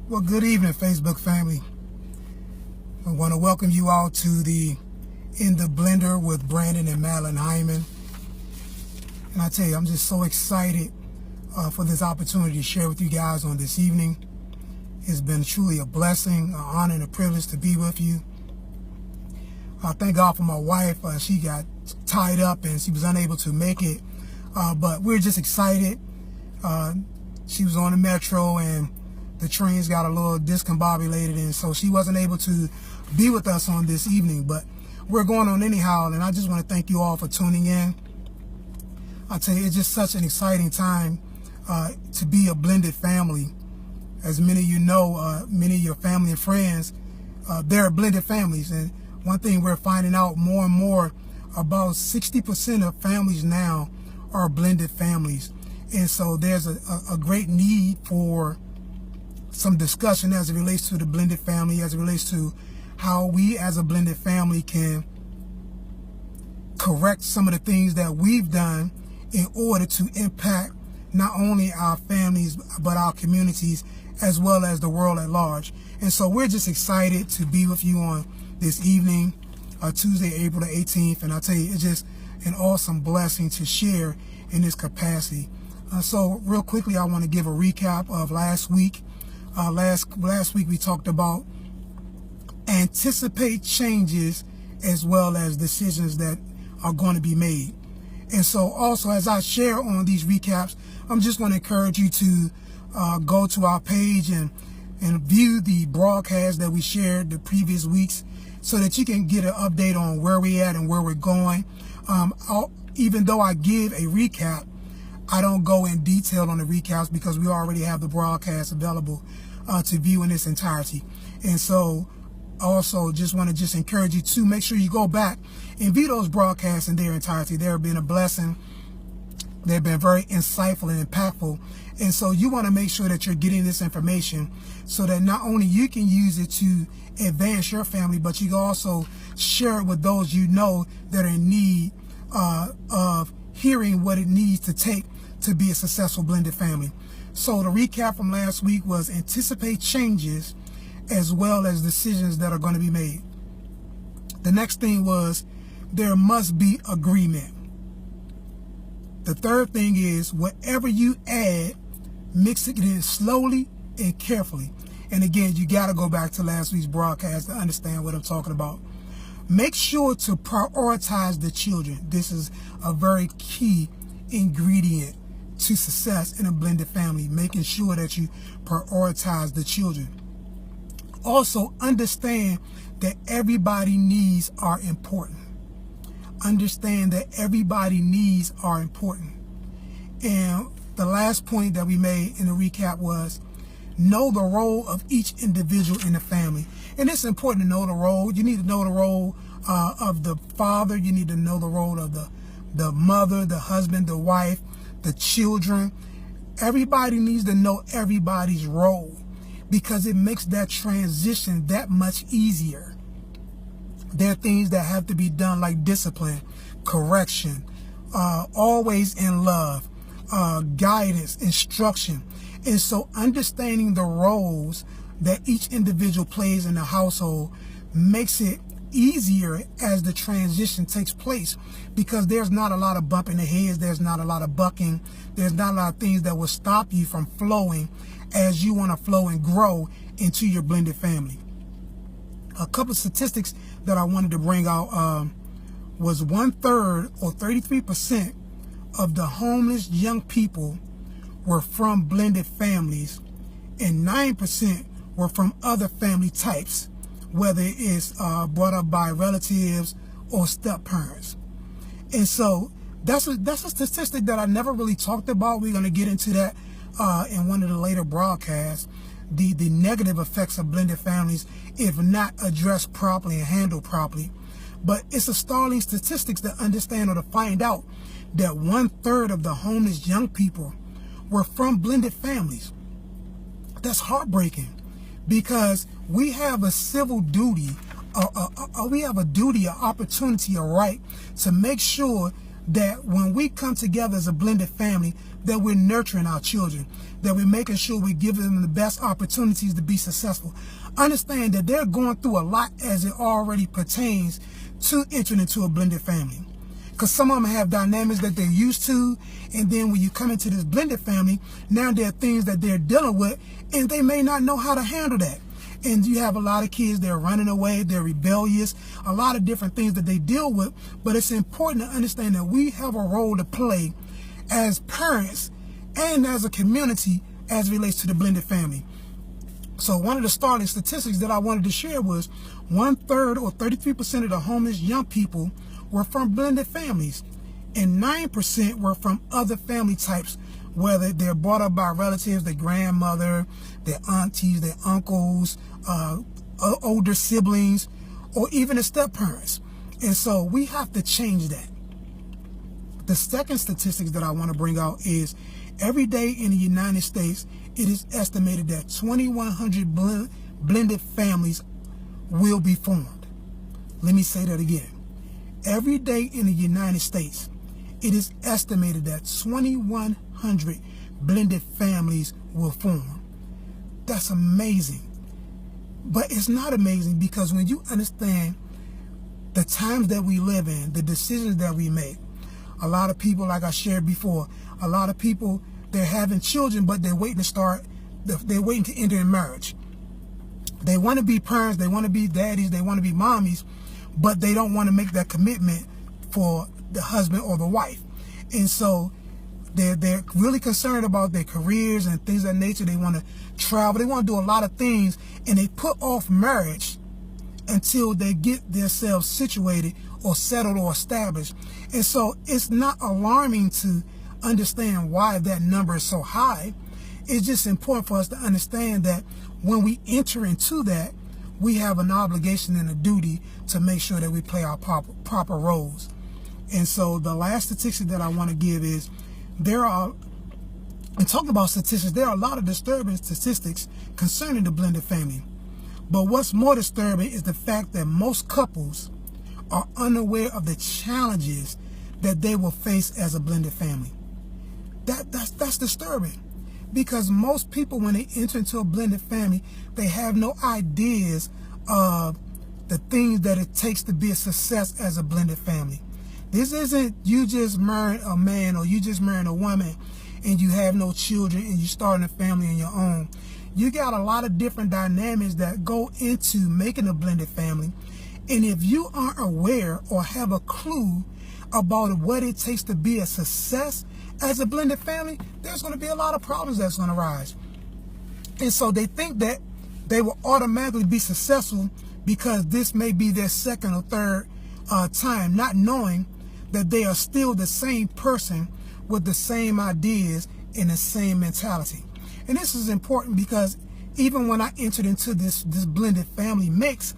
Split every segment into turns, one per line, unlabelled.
Well, good evening, Facebook family. I want to welcome you all to the In the Blender with Brandon and Madeline Hyman. And I tell you, I'm just so excited for this opportunity to share with you guys on this evening. It's been truly a blessing, an honor, and a privilege to be with you. Thank God for my wife. She got tied up and she was unable to make it. But we're just excited. She was on the metro and the trains got a little discombobulated, and so she wasn't able to be with us on this evening. But we're going on anyhow, and I just want to thank you all for tuning in. I tell you, it's just such an exciting time to be a blended family. As many of you know, many of your family and friends, they're blended families. And one thing we're finding out more and more, about 60% of families now are blended families. And so there's a great need for some discussion as it relates to the blended family, as it relates to how we as a blended family can correct some of the things that we've done in order to impact not only our families but our communities as well as the world at large. And so we're just excited to be with you on this evening, Tuesday, April the 18th. And I tell you, it's just an awesome blessing to share in this capacity. So real quickly, I want to give a recap of last week. Last week we talked about anticipate changes as well as decisions that are going to be made. And so also, as I share on these recaps, I'm just going to encourage you to go to our page and view the broadcast that we shared the previous weeks so that you can get an update on where we're at and where we're going. Even though I give a recap, I don't go in detail on the recaps because we already have the broadcast available to view in its entirety. And so also just want to encourage you to make sure you go back and view those broadcasts in their entirety. They have been a blessing. They've been very insightful and impactful. And so you want to make sure that you're getting this information so that not only you can use it to advance your family, but you can also share it with those you know that are in need of hearing what it needs to take to be a successful blended family. So the recap from last week was anticipate changes as well as decisions that are going to be made. The next thing was there must be agreement. The third thing is whatever you add, mix it in slowly and carefully. And again, you got to go back to last week's broadcast to understand what I'm talking about. Make sure to prioritize the children. This is a very key ingredient to success in a blended family, making sure that you prioritize the children. Also, understand that everybody's needs are important. Understand that everybody's needs are important. And the last point that we made in the recap was know the role of each individual in the family. And it's important to know the role. You need to know the role of the father. You need to know the role of the mother, the husband, the wife, the children. Everybody needs to know everybody's role because it makes that transition that much easier. There are things that have to be done like discipline, correction, always in love, guidance, instruction. And so understanding the roles that each individual plays in the household makes it easier as the transition takes place because there's not a lot of bumping the heads, there's not a lot of bucking, there's not a lot of things that will stop you from flowing as you want to flow and grow into your blended family. A couple of statistics that I wanted to bring out was 1/3 or 33% of the homeless young people were from blended families and 9% were from other family types, whether it's brought up by relatives or step parents. And so that's a statistic that I never really talked about. We're going to get into that in one of the later broadcasts, the negative effects of blended families if not addressed properly and handled properly. But it's a startling statistics to understand or to find out that 1/3 of the homeless young people were from blended families. That's heartbreaking because we have a civil duty, we have a duty, an opportunity, a right to make sure that when we come together as a blended family, that we're nurturing our children, that we're making sure we give them the best opportunities to be successful. Understand that they're going through a lot as it already pertains to entering into a blended family. Because some of them have dynamics that they're used to, and then when you come into this blended family, now there are things that they're dealing with, and they may not know how to handle that. And you have a lot of kids, they're running away, they're rebellious, a lot of different things that they deal with. But it's important to understand that we have a role to play as parents and as a community as it relates to the blended family. So one of the starting statistics that I wanted to share was 1/3 or 33% of the homeless young people were from blended families, and 9% were from other family types, whether they're brought up by relatives, their grandmother, their aunties, their uncles, older siblings, or even the step-parents. And so we have to change that. The second statistics that I want to bring out is every day in the United States, it is estimated that 2,100 blended families will be formed. Let me say that again. Every day in the United States, it is estimated that 2,100 blended families will form. That's amazing. But it's not amazing because when you understand the times that we live in, the decisions that we make, a lot of people, like I shared before, a lot of people, they're having children, but they're waiting to enter in marriage. They want to be parents, they want to be daddies, they want to be mommies, but they don't want to make that commitment for the husband or the wife. And so they're really concerned about their careers and things of that nature. They want to travel, they want to do a lot of things, and they put off marriage until they get themselves situated or settled or established. And so it's not alarming to understand why that number is so high. It's just important for us to understand that when we enter into that, we have an obligation and a duty to make sure that we play our proper roles. And so the last statistic that I want to give is and talking about statistics, there are a lot of disturbing statistics concerning the blended family. But what's more disturbing is the fact that most couples are unaware of the challenges that they will face as a blended family. That's disturbing, because most people, when they enter into a blended family, they have no ideas of the things that it takes to be a success as a blended family. This isn't you just marrying a man or you just marrying a woman and you have no children and you starting a family on your own. You got a lot of different dynamics that go into making a blended family. And if you aren't aware or have a clue about what it takes to be a success as a blended family, there's going to be a lot of problems that's going to arise. And so they think that they will automatically be successful because this may be their second or third time, not knowing that they are still the same person with the same ideas and the same mentality. And this is important because even when I entered into this blended family mix,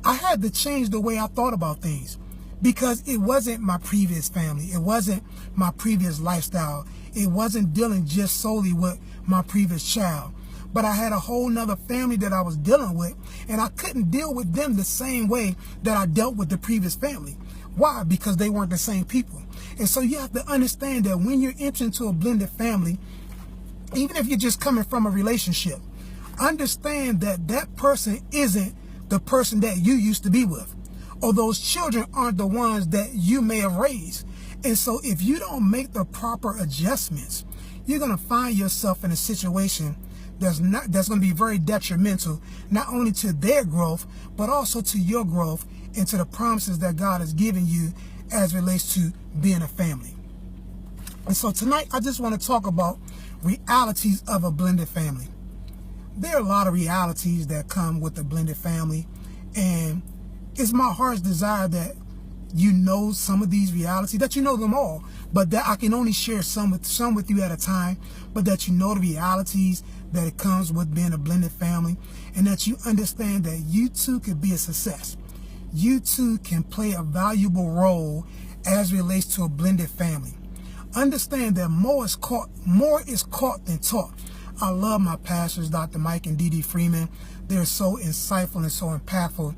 I had to change the way I thought about things, because it wasn't my previous family. It wasn't my previous lifestyle. It wasn't dealing just solely with my previous child. But I had a whole nother family that I was dealing with, and I couldn't deal with them the same way that I dealt with the previous family. Why? Because they weren't the same people. And so you have to understand that when you're entering into a blended family, even if you're just coming from a relationship, understand that that person isn't the person that you used to be with, or those children aren't the ones that you may have raised. And so if you don't make the proper adjustments, you're going to find yourself in a situation that's going to be very detrimental, not only to their growth, but also to your growth and to the promises that God has given you as it relates to being a family. And so tonight, I just want to talk about realities of a blended family. There are a lot of realities that come with a blended family, and it's my heart's desire that you know some of these realities, that you know them all, but that I can only share some with you at a time, but that you know the realities that it comes with being a blended family, and that you understand that you too could be a success. You too can play a valuable role as it relates to a blended family. Understand that more is caught than taught. I love my pastors, Dr. Mike and D.D. Freeman. They're so insightful and so impactful.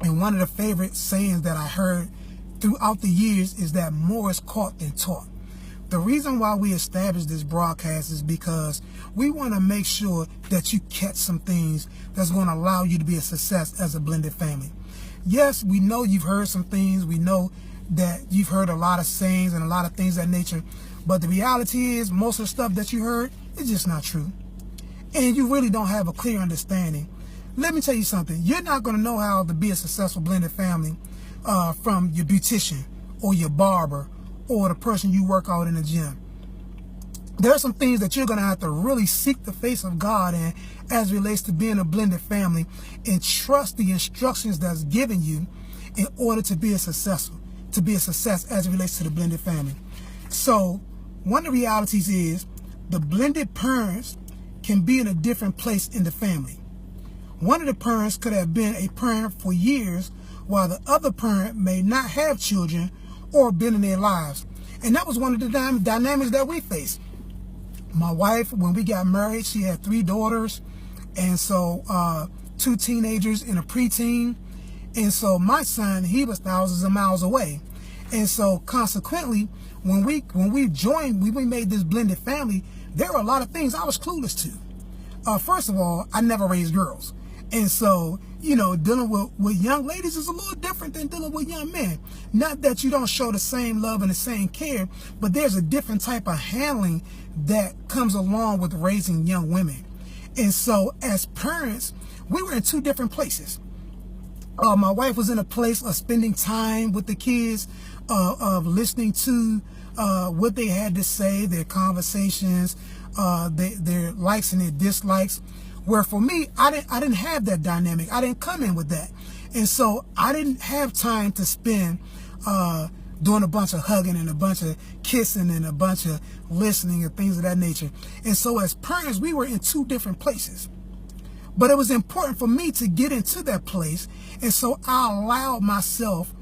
And one of the favorite sayings that I heard throughout the years is that more is caught than taught. The reason why we established this broadcast is because we want to make sure that you catch some things that's going to allow you to be a success as a blended family. Yes, we know you've heard some things. We know that you've heard a lot of sayings and a lot of things of that nature. But the reality is most of the stuff that you heard is just not true. And you really don't have a clear understanding. Let me tell you something. You're not going to know how to be a successful blended family from your beautician or your barber or the person you work out in the gym. There are some things that you're going to have to really seek the face of God in as it relates to being a blended family and trust the instructions that's given you in order to be a success as it relates to the blended family. So one of the realities is the blended parents can be in a different place in the family. One of the parents could have been a parent for years while the other parent may not have children or been in their lives. And that was one of the dynamics that we faced. My wife, when we got married, she had 3 daughters, and so 2 teenagers and a preteen. And so my son, he was thousands of miles away. And so consequently, when we made this blended family, there were a lot of things I was clueless to. First of all, I never raised girls. And so, dealing with young ladies is a little different than dealing with young men. Not that you don't show the same love and the same care, but there's a different type of handling that comes along with raising young women. And so as parents, we were in 2 different places. My wife was in a place of spending time with the kids, of listening to what they had to say, their conversations, their likes and their dislikes. Where for me, I didn't have that dynamic. I didn't come in with that. And so I didn't have time to spend doing a bunch of hugging and a bunch of kissing and a bunch of listening and things of that nature. And so as parents, we were in 2 different places. But it was important for me to get into that place. And so I allowed myself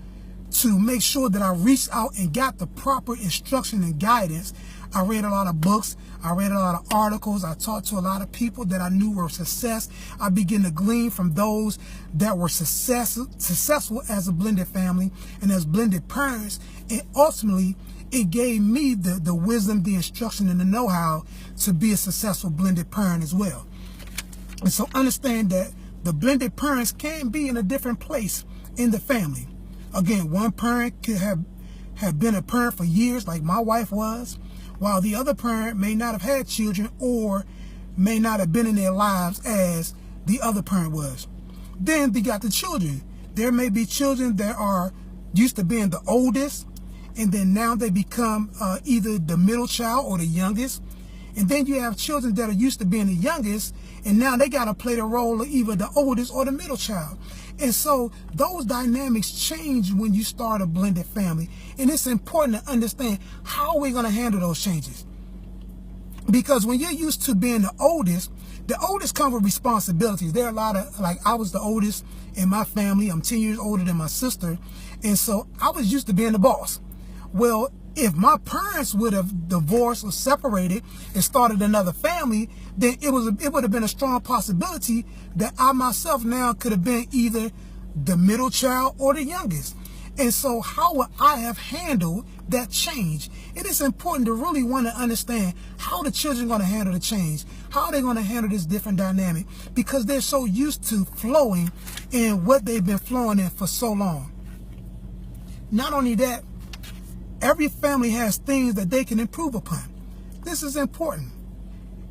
to make sure that I reached out and got the proper instruction and guidance. I read a lot of books. I read a lot of articles. I talked to a lot of people that I knew were success. I began to glean from those that were successful as a blended family and as blended parents. And ultimately, it gave me the wisdom, the instruction, and the know-how to be a successful blended parent as well. And so understand that the blended parents can be in a different place in the family. Again, one parent could have been a parent for years, like my wife was, while the other parent may not have had children or may not have been in their lives as the other parent was. Then they got the children. There may be children that are used to being the oldest, and then now they become either the middle child or the youngest. And then you have children that are used to being the youngest, and now they got to play the role of either the oldest or the middle child. And so those dynamics change when you start a blended family. And it's important to understand how we're going to handle those changes. Because when you're used to being the oldest come with responsibilities. There are a lot of, like, I was the oldest in my family. I'm 10 years older than my sister. And so I was used to being the boss. Well, if my parents would have divorced or separated and started another family, then it would have been a strong possibility that I myself now could have been either the middle child or the youngest. And so how would I have handled that change? It is important to really want to understand how the children are going to handle the change, how they're going to handle this different dynamic, because they're so used to flowing in what they've been flowing in for so long. Not only that, every family has things that they can improve upon. This is important.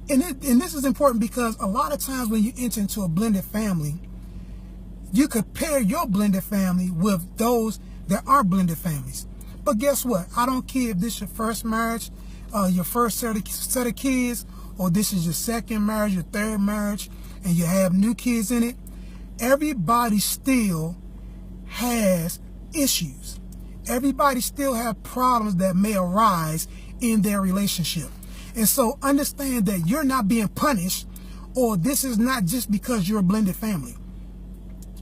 And this is important because a lot of times when you enter into a blended family, you compare your blended family with those that aren't blended families. But guess what? I don't care if this is your first marriage, your first set of kids, or this is your second marriage, your third marriage, and you have new kids in it. Everybody still has issues. Everybody still have problems that may arise in their relationship. And so understand that you're not being punished, or this is not just because you're a blended family.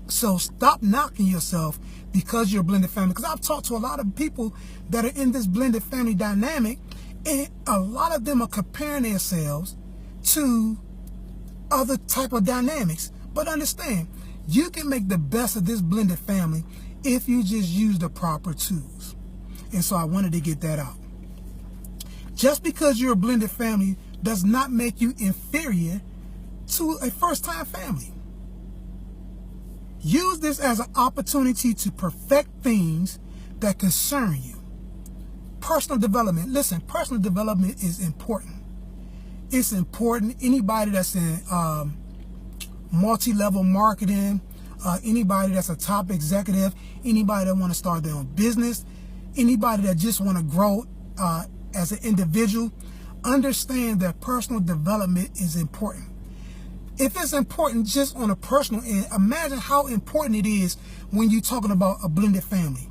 So stop knocking yourself because you're a blended family. Because I've talked to a lot of people that are in this blended family dynamic, and a lot of them are comparing themselves to other type of dynamics. But understand, you can make the best of this blended family if you just use the proper tools. And so I wanted to get that out. Just because you're a blended family does not make you inferior to a first-time family. Use this as an opportunity to perfect things that concern you. Personal development. Listen, personal development is important. It's important. Anybody that's in multi-level marketing, anybody that's a top executive, anybody that want to start their own business, anybody that just want to grow as an individual, understand that personal development is important. If it's important just on a personal end, imagine how important it is when you're talking about a blended family.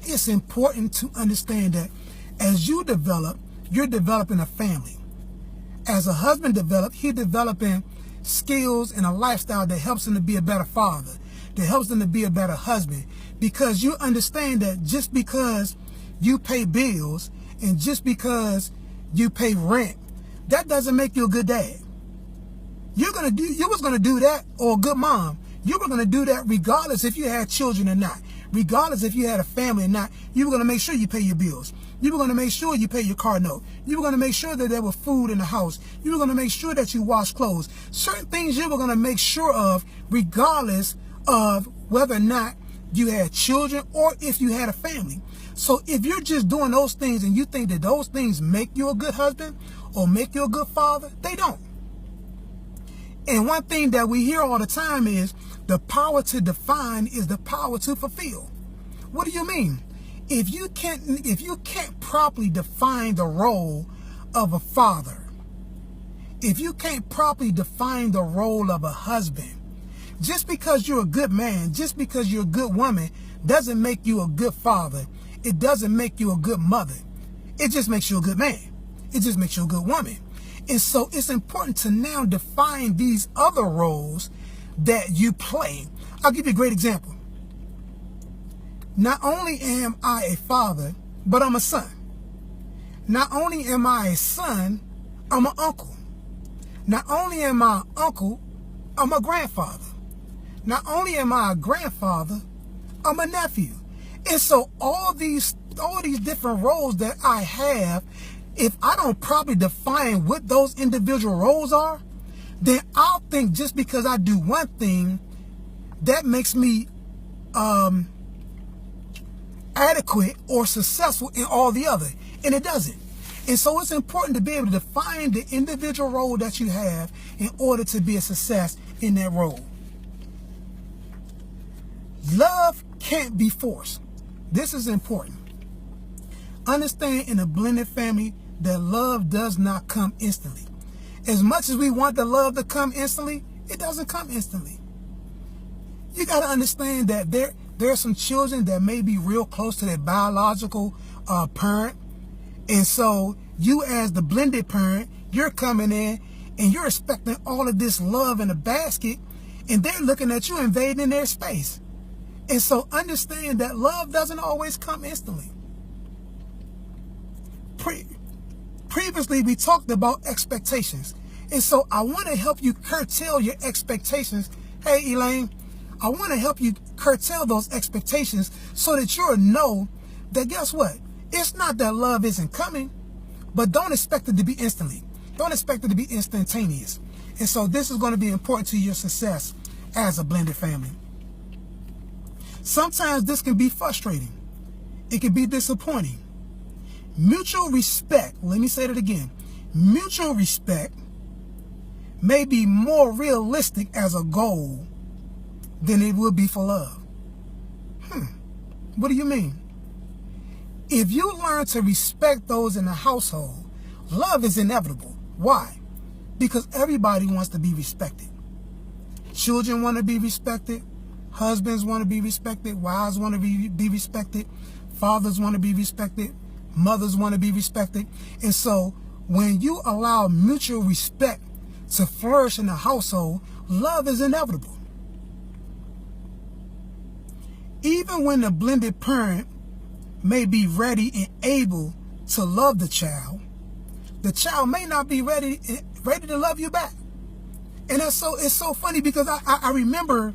It's important to understand that as you develop, you're developing a family. As a husband develops, he's developing skills and a lifestyle that helps him to be a better father, that helps him to be a better husband, because you understand that just because you pay bills and just because you pay rent, that doesn't make you a good dad. You was gonna do that, or a good mom. You were gonna do that regardless if you had children or not, regardless if you had a family or not. You were gonna make sure you pay your bills. You were gonna make sure you pay your car note. You were gonna make sure that there was food in the house. You were gonna make sure that you wash clothes. Certain things you were gonna make sure of, regardless of whether or not you had children or if you had a family. So if you're just doing those things and you think that those things make you a good husband or make you a good father, they don't. And one thing that we hear all the time is the power to define is the power to fulfill. What do you mean? If you can't properly define the role of a father, if you can't properly define the role of a husband, just because you're a good man, just because you're a good woman, doesn't make you a good father. It doesn't make you a good mother. It just makes you a good man. It just makes you a good woman. And so it's important to now define these other roles that you play. I'll give you a great example. Not only am I a father, but I'm a son. Not only am I a son, I'm an uncle. Not only am I an uncle, I'm a grandfather. Not only am I a grandfather, I'm a nephew. And so all these different roles that I have, if I don't properly define what those individual roles are, then I'll think just because I do one thing, that makes me adequate or successful in all the other. And it doesn't. And so it's important to be able to define the individual role that you have in order to be a success in that role. Love can't be forced. This is important. Understand in a blended family that love does not come instantly. As much as we want the love to come instantly, it doesn't come instantly. You got to understand that there are some children that may be real close to their biological parent. And so you as the blended parent, you're coming in and you're expecting all of this love in a basket, and they're looking at you invading their space. And so understand that love doesn't always come instantly. Previously, we talked about expectations. And so I want to help you curtail your expectations. Hey, Elaine, I want to help you curtail those expectations so that you'll know that, guess what? It's not that love isn't coming, but don't expect it to be instantly. Don't expect it to be instantaneous. And so this is going to be important to your success as a blended family. Sometimes this can be frustrating. It can be disappointing. Mutual respect, let me say that again. Mutual respect may be more realistic as a goal than it would be for love. What do you mean? If you learn to respect those in the household, love is inevitable. Why? Because everybody wants to be respected. Children want to be respected. Husbands want to be respected. Wives want to be respected. Fathers want to be respected. Mothers want to be respected. And so when you allow mutual respect to flourish in the household, love is inevitable. Even when the blended parent may be ready and able to love the child may not be ready to love you back. And it's so funny because I remember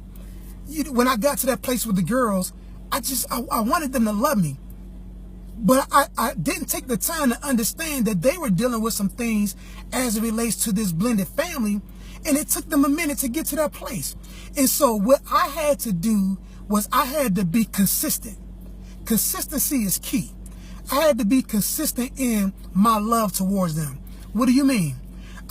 when I got to that place with the girls, I wanted them to love me. But I didn't take the time to understand that they were dealing with some things as it relates to this blended family. And it took them a minute to get to that place. And so what I had to do was I had to be consistent. Consistency is key. I had to be consistent in my love towards them. What do you mean?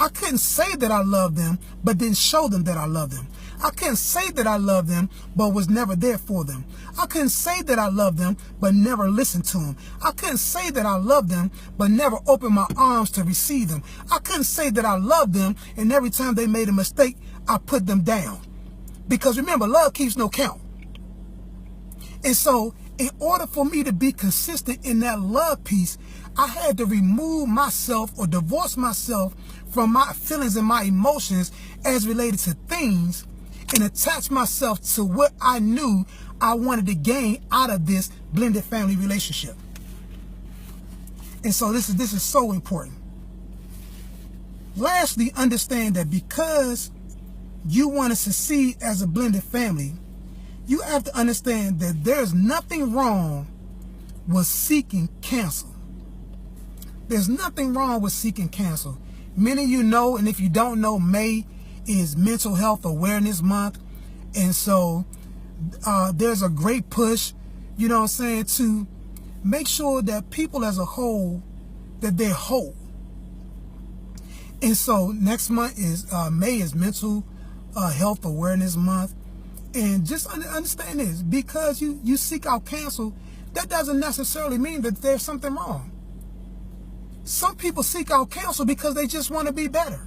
I couldn't say that I loved them, but didn't show them that I loved them. I couldn't say that I loved them, but was never there for them. I couldn't say that I loved them, but never listened to them. I couldn't say that I loved them, but never opened my arms to receive them. I couldn't say that I loved them, and every time they made a mistake, I put them down. Because remember, love keeps no count. And so, in order for me to be consistent in that love piece, I had to remove myself or divorce myself from my feelings and my emotions as related to things and attach myself to what I knew I wanted to gain out of this blended family relationship. And so this is so important. Lastly, understand that because you want to succeed as a blended family, you have to understand that there's nothing wrong with seeking counsel. There's nothing wrong with seeking counsel. Many of you know, and if you don't know, May is Mental Health Awareness Month. And so there's a great push, you know what I'm saying, to make sure that people as a whole, that they're whole. And so next month is, May is Mental Health Awareness Month. And just understand this, because you seek out counsel, that doesn't necessarily mean that there's something wrong. Some people seek out counsel because they just want to be better.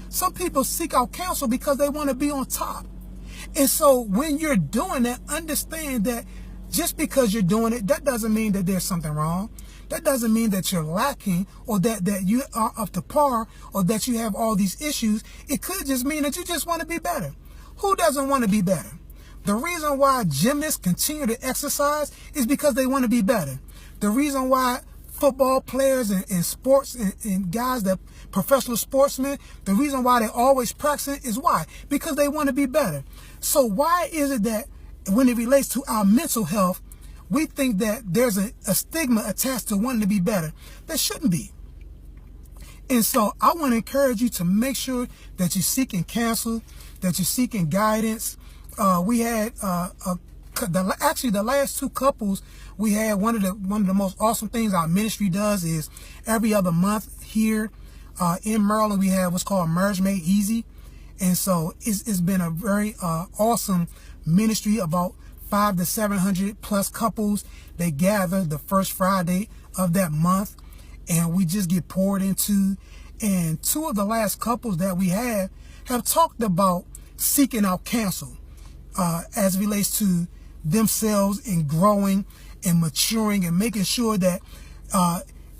Some people seek out counsel because they want to be on top. And so when you're doing that, understand that just because you're doing it, that doesn't mean that there's something wrong. That doesn't mean that you're lacking or that you are up to par or that you have all these issues. It could just mean that you just want to be better. Who doesn't want to be better? The reason why gymnasts continue to exercise is because they want to be better. The reason why football players and sports and guys that professional sportsmen, the reason why they're always practicing is why? Because they want to be better. So why is it that when it relates to our mental health, we think that there's a stigma attached to wanting to be better? There shouldn't be. And so I want to encourage you to make sure that you're seeking counsel, that you're seeking guidance. We had actually the last two couples we had. One of the most awesome things our ministry does is every other month here in Maryland we have what's called Marriage Made Easy, and so it's been a very awesome ministry. About 500 to 700 plus couples, they gather the first Friday of that month, and we just get poured into. And two of the last couples that we have talked about seeking out counsel as it relates to themselves and growing and maturing and making sure that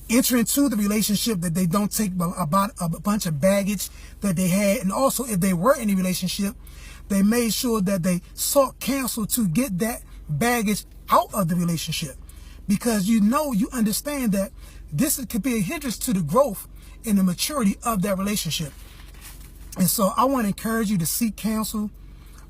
enter into the relationship that they don't take about a bunch of baggage that they had. And also, if they were in a relationship, they made sure that they sought counsel to get that baggage out of the relationship, because you understand that this could be a hindrance to the growth and the maturity of that relationship. And so I want to encourage you to seek counsel.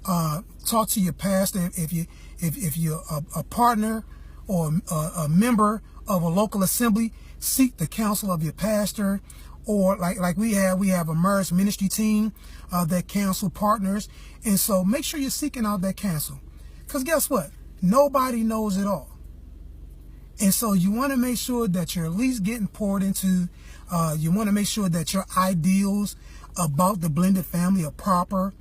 Talk to your pastor. If you're a partner or a member of a local assembly, seek the counsel of your pastor. Or like we have a marriage ministry team that counsel partners. And so make sure you're seeking out that counsel, because guess what? Nobody knows it all. And so you want to make sure that you're at least getting poured into. You want to make sure that your ideals about the blended family are proper,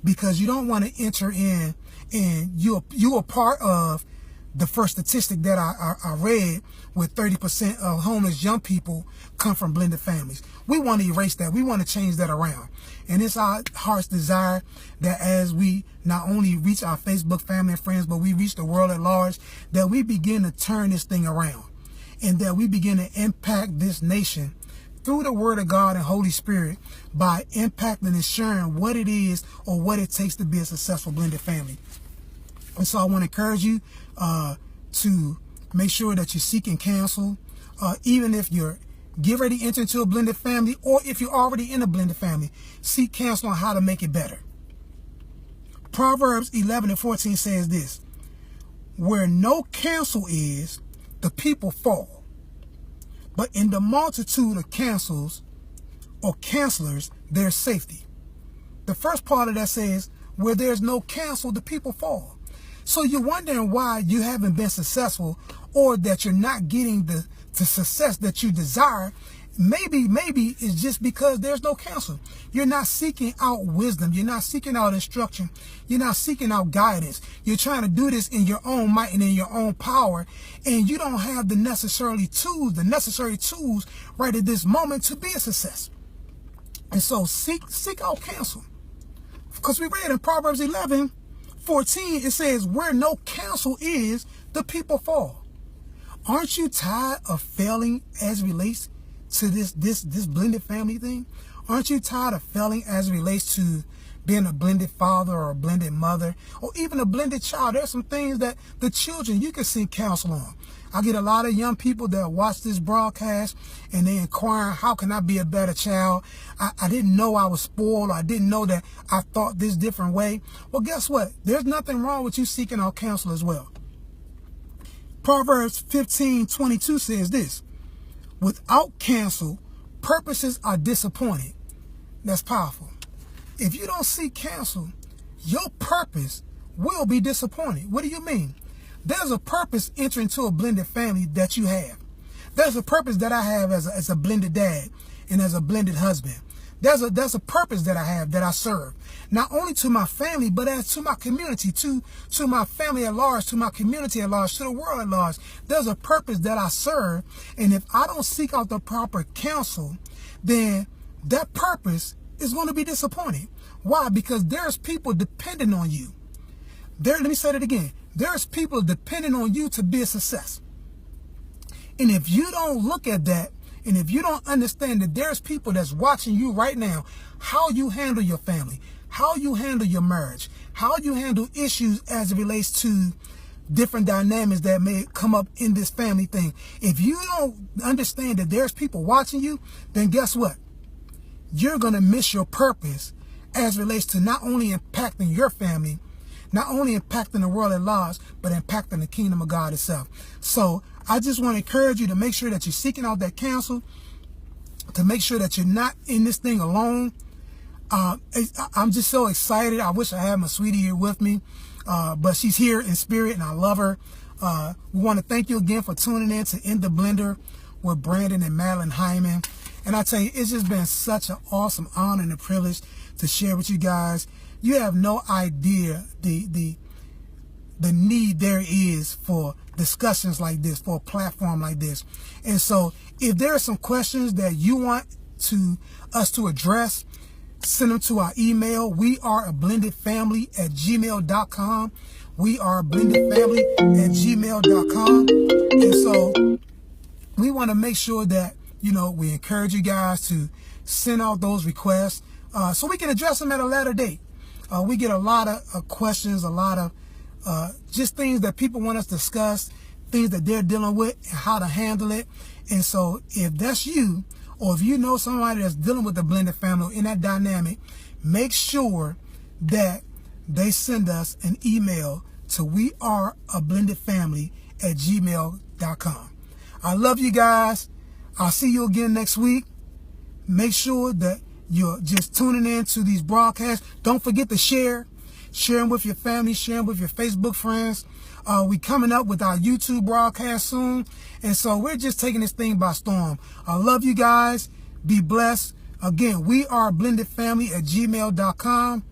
because you don't want to enter in and you are part of the first statistic that I read, with 30% of homeless young people come from blended families. We want to erase that. We want to change that around. And it's our heart's desire that as we not only reach our Facebook family and friends, but we reach the world at large, that we begin to turn this thing around and that we begin to impact this nation through the Word of God and Holy Spirit by impacting and sharing what it is or what it takes to be a successful blended family. And so I want to encourage you to make sure that you're seeking counsel, even if you're get ready to enter into a blended family, or if you're already in a blended family, seek counsel on how to make it better. Proverbs 11:14 says this: where no counsel is, the people fall. But in the multitude of counsels or counselors, there's safety. The first part of that says, where there's no counsel, the people fall. So you're wondering why you haven't been successful, or that you're not getting the success that you desire. Maybe it's just because there's no counsel. You're not seeking out wisdom. You're not seeking out instruction. You're not seeking out guidance. You're trying to do this in your own might and in your own power, and you don't have the necessary tools right at this moment to be a success. And so seek out counsel. Because we read in Proverbs 11:14, it says, where no counsel is, the people fall. Aren't you tired of failing as it relates to this blended family thing? Aren't you tired of failing as it relates to being a blended father or a blended mother, or even a blended child? There's some things that the children you can seek counsel on. I get a lot of young people that watch this broadcast and they inquire, how can I be a better child? I didn't know I was spoiled. I didn't know that I thought this different way. Well, guess what? There's nothing wrong with you seeking out counsel as well. Proverbs 15:22 says this: without counsel, purposes are disappointed. That's powerful. If you don't seek counsel, your purpose will be disappointed. What do you mean? There's a purpose entering to a blended family that you have. There's a purpose that I have as a blended dad and as a blended husband. There's a purpose that I have, that I serve, not only to my family, but as to my community, to my family at large, to my community at large, to the world at large. There's a purpose that I serve, and if I don't seek out the proper counsel, then that purpose is going to be disappointed. Why? Because there's people depending on you. Let me say that again. There's people depending on you to be a success. And if you don't look at that, and if you don't understand that there's people that's watching you right now, how you handle your family, how you handle your marriage, how you handle issues as it relates to different dynamics that may come up in this family thing. If you don't understand that there's people watching you, then guess what? You're going to miss your purpose as it relates to not only impacting your family, not only impacting the world at large, but impacting the kingdom of God itself. So I just want to encourage you to make sure that you're seeking out that counsel, to make sure that you're not in this thing alone. I'm just so excited. I wish I had my sweetie here with me, but she's here in spirit, and I love her. We want to thank you again for tuning in to In the Blender with Brandon and Madeline Hyman. And I tell you, it's just been such an awesome honor and a privilege to share with you guys. You have no idea the need there is for discussions like this, for a platform like this. And so if there are some questions that you want us to address, send them to our email. We are a blendedfamily@gmail.com. We are a blendedfamily@gmail.com. And so we want to make sure that, we encourage you guys to send out those requests so we can address them at a later date. We get a lot of questions, a lot of just things that people want us to discuss, things that they're dealing with, and how to handle it. And so if that's you, or if you know somebody that's dealing with a blended family in that dynamic, make sure that they send us an email to weareablendedfamily@gmail.com. I love you guys. I'll see you again next week. Make sure that you're just tuning in to these broadcasts. Don't forget to share them with your family, share them with your Facebook friends. We coming up with our YouTube broadcast soon. And so we're just taking this thing by storm. I love you guys. Be blessed. Again, we are blendedfamily@gmail.com.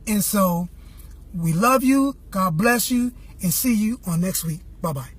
And so we love you. God bless you. And see you on next week. Bye-bye.